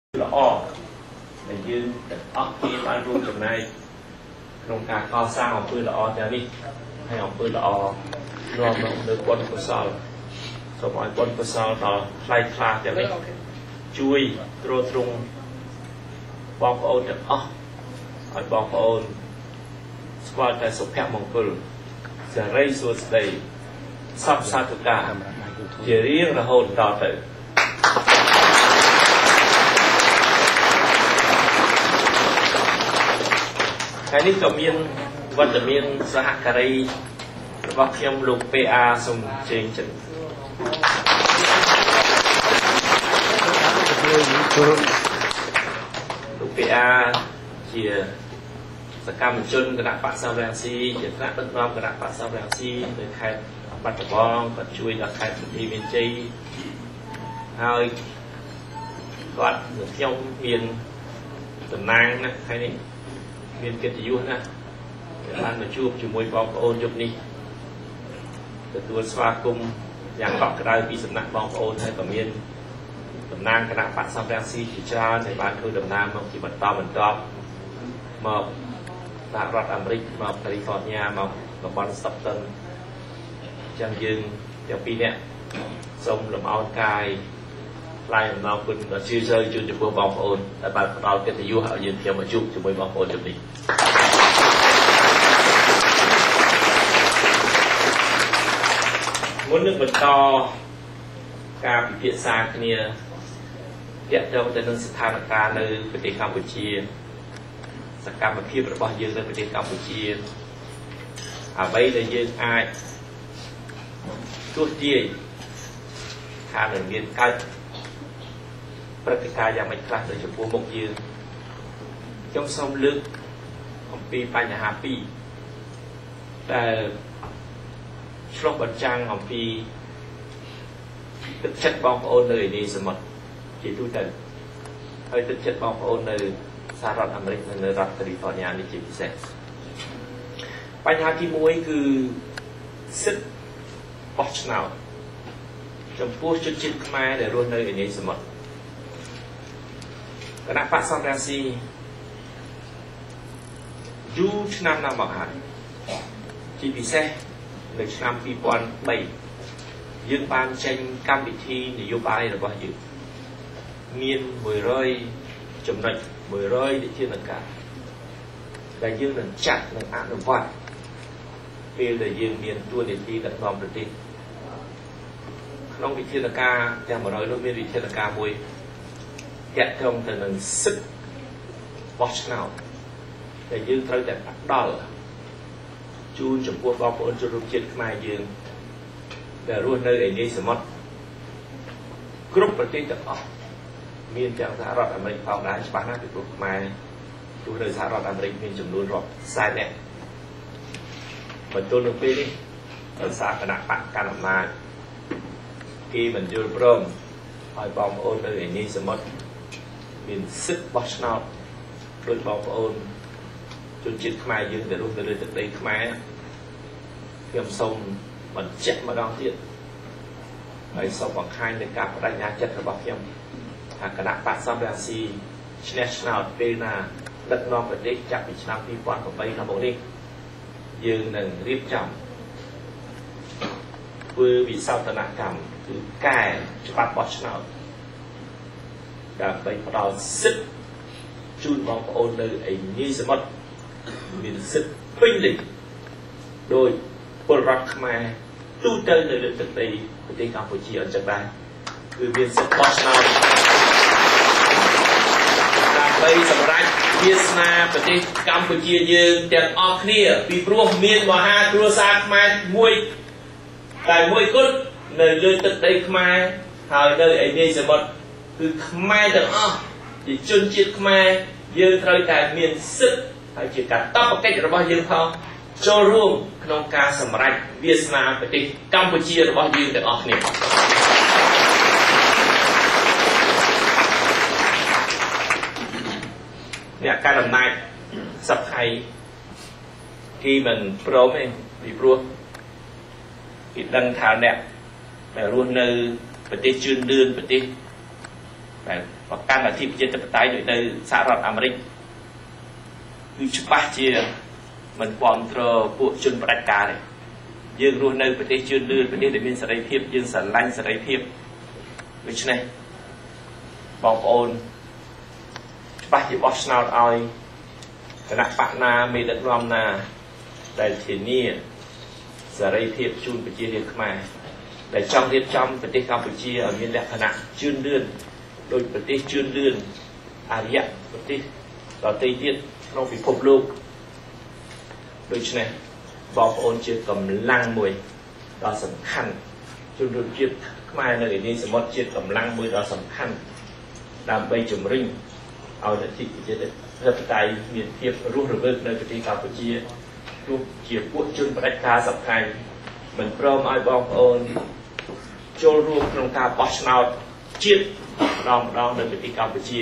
ល្អដែលយើងទាំងអស់គ្នាបានរួមចំណែកក្នុងការកសាងអំពើល្អទាំងនេះហើយអំពើល្អនាំមកនូវបុណ្យកុសលសូមឲ្យបុណ្យកុសលដល់ថ្លៃថ្លាទាំងនេះជួយទ្រទ្រង់បងប្អូនទាំងអស់ឲ្យបងប្អូនស្គាល់តែសុភមង្គលសេរីសួស្តីសពសាធុការជារៀងរហូតដល់ទៅថ្ងៃនេះក៏មានវត្តមានសហការីរបស់ខ្ញុំលោក PA សូមជើញចិត្តលោក PA ជាសកម្មជនគណៈបក្សសំរងស៊ីជាថ្នាក់ដឹកនាំគណៈបក្សសំរងស៊ីនៅខេត្តបាត់ដំបងក៏ជួយដល់ខេត្តបន្ទាយមានជ័យហើយគាត់និងខ្ញុំមានតំណាងណាថ្ងៃនេះមានកិត្តិយសណាស់ដែលបានមកជួបជាមួយបងប្អូនយប់នេះទទួលស្វាគមន៍យ៉ាងកក់ក្ដៅពីសំណាក់បងប្អូនហើយក៏មានតំណាងគណៈបក្សសំរងស៊ីជាច្រើនដែលបានធ្វើដំណើរមកជាបន្តបន្ទាប់មកសហរដ្ឋអាមេរិកមកកាលីហ្វ័រញ៉ាមកតំបន់ស្តុកតុនចឹងយើងទាំងពីរនាក់សូមលំអរកាយថ្លែងអំណរគុណដ៏ជ្រាលជ្រៅជូនចំពោះបងប្អូនដែលបានផ្ដល់កិត្តិយសឲ្យយើងខ្ញុំមកជួបជាមួយបងប្អូនជំនាញមុននឹងបន្តការពិភាក្សាគ្នាទាក់ទងទៅនឹងស្ថានភាពនៅប្រទេសកម្ពុជាសកម្មភាពរបស់យើងនៅប្រទេសកម្ពុជាអ្វីដែលយើងអាចទស្សន៍ទាយថានឹងមានកើតព្រឹត្តិការណ៍យ៉ាងម៉េចខ្លះទៅចំពោះមុខយើងខ្ញុំសូមលើកអំពីបញ្ហាពីរដែលឆ្លុះបញ្ចាំងអំពីទឹកចិត្តបងប្អូននៅឯនេះសមុទ្រជាទូទៅហើយទឹកចិត្តបងប្អូននៅសហរដ្ឋអាមេរិកនិងនៅរដ្ឋកាលីហ្វ័រញ៉ានេះជាពិសេសបញ្ហាទី1គឺសិទ្ធិបោះឆ្នោតចំពោះជនជាតិខ្មែរដែលរស់នៅឯនេះសមុទ្រគណៈបក្សសំរងស៊ីយូរឆ្នាំណាស់មកហើយជាពិសេសនៅឆ្នាំ2003យើងបានចេញកម្មវិធីនយោបាយរបស់យើងមាន100ចំណុច100វិធានការដែលយើងនឹងចាត់និងអនុវត្តពេលដែលយើងមានតួនាទីដឹកនាំប្រទេសក្នុងវិធានការទាំង100នោះមានវិធានការមួយទាក់ទងទៅនឹងសិទ្ធិបោះឆ្នោតដែលយើងត្រូវតែផ្ដល់ជូនចំពោះបងប្អូនជនរួមជាតិខ្មែរយើងដែលរស់នៅឯនេះសមុទ្រគ្រប់ប្រទេសទាំងអស់មានទាំងសហរដ្ឋអាមេរិកផងដែរច្បាស់ណាស់ពីព្រោះខ្មែររស់នៅសហរដ្ឋអាមេរិកមានចំនួនរាប់សែននាក់បន្ទាប់នៅពេលនេះដោយសារគណៈបកកណ្ដាលអំណាចគេមិនយល់ព្រមឲ្យបងប្អូននៅឯនេះសមុទ្រមានសិទ្ធិបោះឆ្នោតដោយបងប្អូនជនជាតិខ្មែរយើងដែលរស់នៅលើទឹកដីខ្មែរខ្ញុំសូមបញ្ជាក់ម្ដងទៀតហើយសូមបង្ហាញនៅការបដិញ្ញាចិត្តរបស់ខ្ញុំថាគណៈបក្សសំរងស៊ីឈ្នះឆ្នោតពេលណាដឹកនាំប្រទេសចាប់ពីឆ្នាំ2008ដល់មកនេះយើងនឹងរៀបចំធ្វើវិសោធនកម្មគឺកែច្បាប់បោះឆ្នោតដើម្បីផ្ដល់សិទ្ធិជូនបងប្អូននៅឯនីសមុទ្រមានសិទ្ធិពេញលេញដោយពលរដ្ឋខ្មែរទូទៅនៅលើទឹកដីប្រទេសកម្ពុជាអញ្ចឹងដែរគឺមានសិទ្ធិបោះឆ្នោតដើម្បីសម្រេចវាសនាប្រទេសកម្ពុជាយើងទាំងអស់គ្នាពីព្រោះមានមហាគ្រួសារខ្មែរមួយតែមួយគត់នៅលើទឹកដីខ្មែរហើយនៅឯនេះសមុទ្រគឺខ្មែរទាំងអស់ជាជនជាតិខ្មែរយើងត្រូវតែមានសិទ្ធិហើយជាកាតព្វកិច្ចរបស់យើងផងចូលរួមក្នុងការសម្រេចវាសនាប្រទេសកម្ពុជារបស់យើងទាំងអស់គ្នាអ្នកកាន់អំណាចសប្តាហ៍គេមិនព្រមទេពីព្រោះគេដឹងថាអ្នកដែលរស់នៅប្រទេសជឿនលឿនប្រទេសតែ và căn là thị dân tập tay đối với xã rọt Amerik cứ chụp bát chia mình quan trò bộ chân bạch cá này dương luôn nơiประเทศchưa đưaประเทศđểមានសេរីភាពយើងស្រឡាញ់សេរីភាពដូច្នេះបងប្អូនច្បាស់ជាបោះឆ្នោតឲ្យគណៈបកណាមេដឹកនាំណាដែលធានាសេរីភាពជូនប្រជារាស្ត្រខ្មែរដែលចង់រៀបចំប្រទេសកម្ពុជាឲ្យមានលក្ខណៈជឿនលឿនដោយប្រទេសជឿនលឿនអរិយប្រទេសដទៃទៀតក្នុងពិភពលោកដូច្នេះបងប្អូនជាកម្លាំងមួយដ៏សំខាន់ជនរួមជាតិខ្មែរនៅឯនេះសមុទ្រជាកម្លាំងមួយដ៏សំខាន់ដើម្បីជំរុញឲ្យលទ្ធិប្រជាធិបតេយ្យមានភាពរស់រវើកនៅប្រទេសកម្ពុជាទោះជាពួកជនបដិការសកម្មមិនព្រមឲ្យបងប្អូនចូលរួមក្នុងការបោះឆ្នោតជាតិម្ដងនៅប្រទេសកម្ពុជា